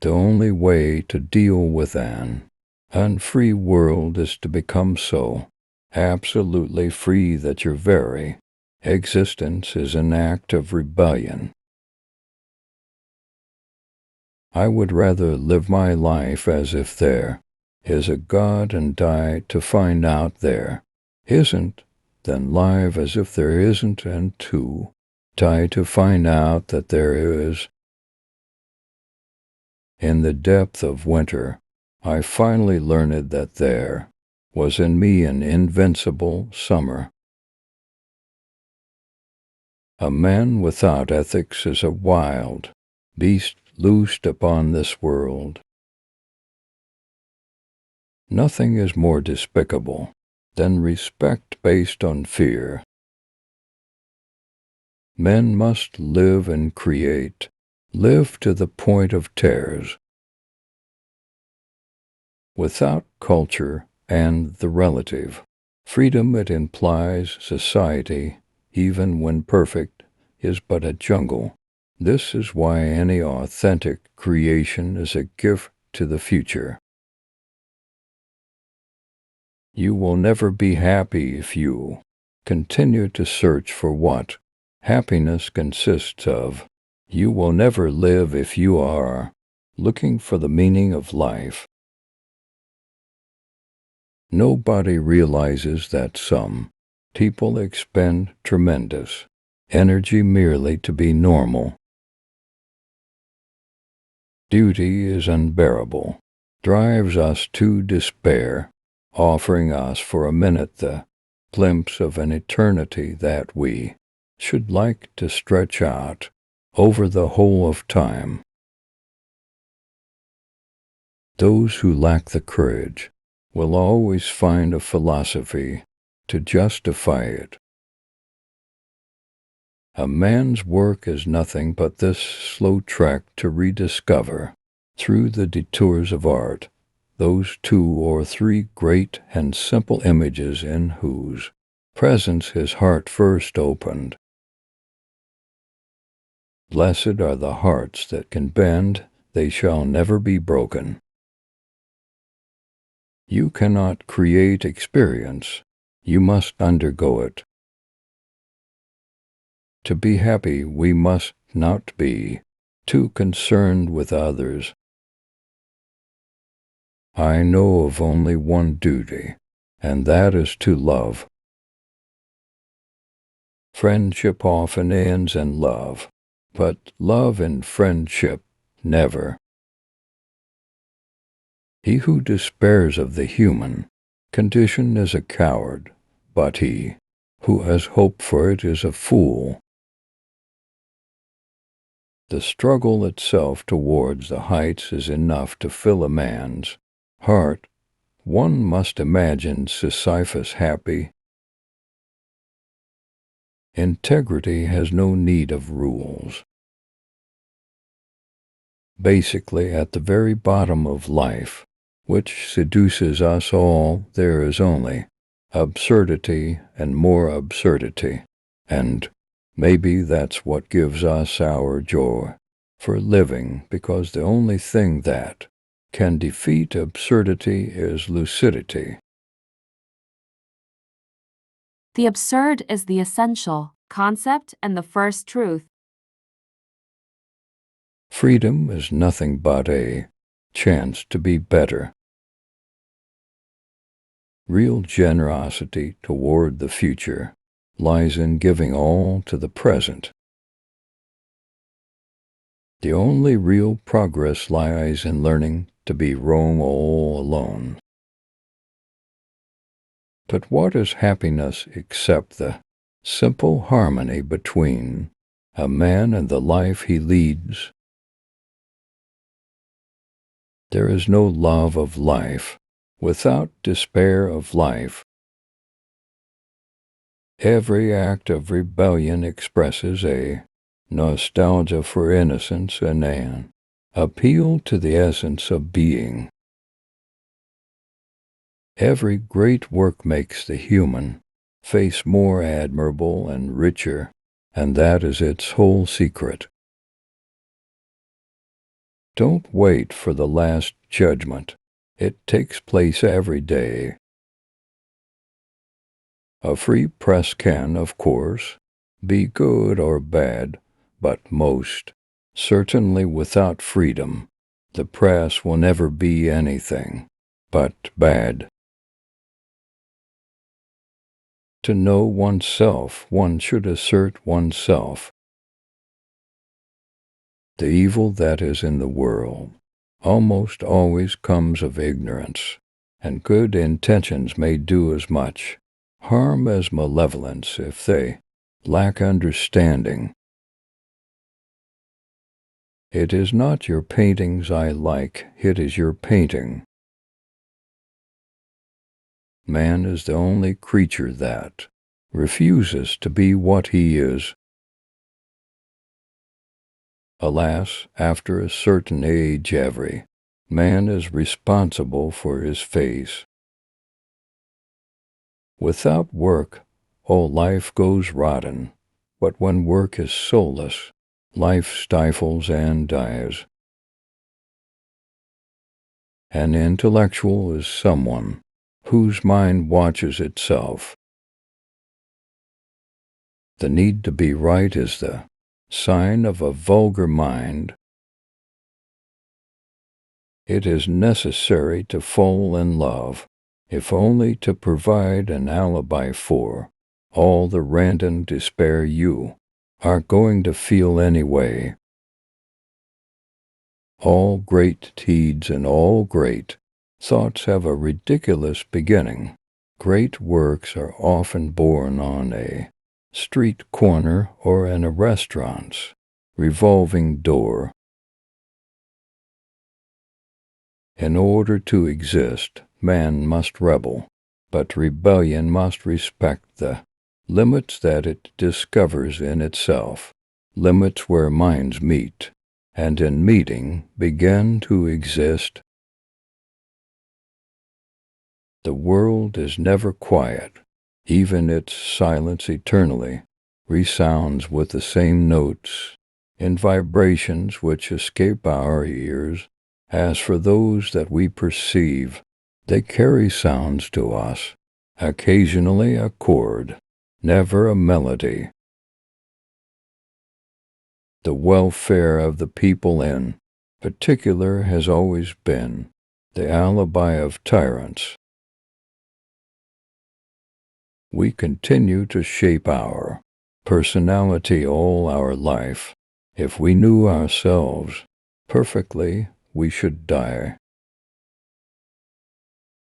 The only way to deal with an unfree world is to become so absolutely free that your very existence is an act of rebellion. I would rather live my life as if there is a God and die to find out there isn't, than live as if there isn't and to die to find out that there is. In the depth of winter, I finally learned that there was in me an invincible summer. A man without ethics is a wild beast loosed upon this world. Nothing is more despicable than respect based on fear. Men must live and create, live to the point of tears. Without culture and the relative freedom it implies, society, even when perfect, is but a jungle. This is why any authentic creation is a gift to the future. You will never be happy if you continue to search for what happiness consists of. You will never live if you are looking for the meaning of life. Nobody realizes that some people expend tremendous energy merely to be normal. Duty is unbearable, drives us to despair, offering us for a minute the glimpse of an eternity that we should like to stretch out over the whole of time. Those who lack the courage will always find a philosophy to justify it. A man's work is nothing but this slow trek to rediscover, through the detours of art, those 2 or 3 great and simple images in whose presence his heart first opened. Blessed are the hearts that can bend, they shall never be broken. You cannot create experience, you must undergo it. To be happy, we must not be too concerned with others. I know of only one duty, and that is to love. Friendship often ends in love, but love and friendship never. He who despairs of the human condition is a coward, but he who has hope for it is a fool. The struggle itself towards the heights is enough to fill a man's heart. One must imagine Sisyphus happy. Integrity has no need of rules. Basically, at the very bottom of life, which seduces us all, there is only absurdity and more absurdity, and maybe that's what gives us our joy for living, because the only thing that can defeat absurdity is lucidity. The absurd is the essential concept and the first truth. Freedom is nothing but a chance to be better. Real generosity toward the future lies in giving all to the present. The only real progress lies in learning to be Rome all alone. But what is happiness except the simple harmony between a man and the life he leads? There is no love of life without despair of life. Every act of rebellion expresses a nostalgia for innocence and an appeal to the essence of being. Every great work makes the human face more admirable and richer, and that is its whole secret. Don't wait for the last judgment. It takes place every day. A free press can, of course, be good or bad, but most certainly without freedom, the press will never be anything but bad. To know oneself, one should assert oneself. The evil that is in the world almost always comes of ignorance, and good intentions may do as much harm as malevolence if they lack understanding. It is not your paintings I like, it is your painting. Man is the only creature that refuses to be what he is. Alas, after a certain age every man is responsible for his face. Without work, all life goes rotten, but when work is soulless, life stifles and dies. An intellectual is someone whose mind watches itself. The need to be right is the sign of a vulgar mind. It is necessary to fall in love, if only to provide an alibi for all the random despair you are going to feel anyway. All great deeds and all great thoughts have a ridiculous beginning. Great works are often born on a street corner or in a restaurant's revolving door. In order to exist, man must rebel, but rebellion must respect the limits that it discovers in itself, limits where minds meet, and in meeting begin to exist. The world is never quiet, even its silence eternally resounds with the same notes in vibrations which escape our ears. As for those that we perceive, they carry sounds to us, occasionally a chord, never a melody. The welfare of the people in particular has always been the alibi of tyrants. We continue to shape our personality all our life. If we knew ourselves perfectly, we should die.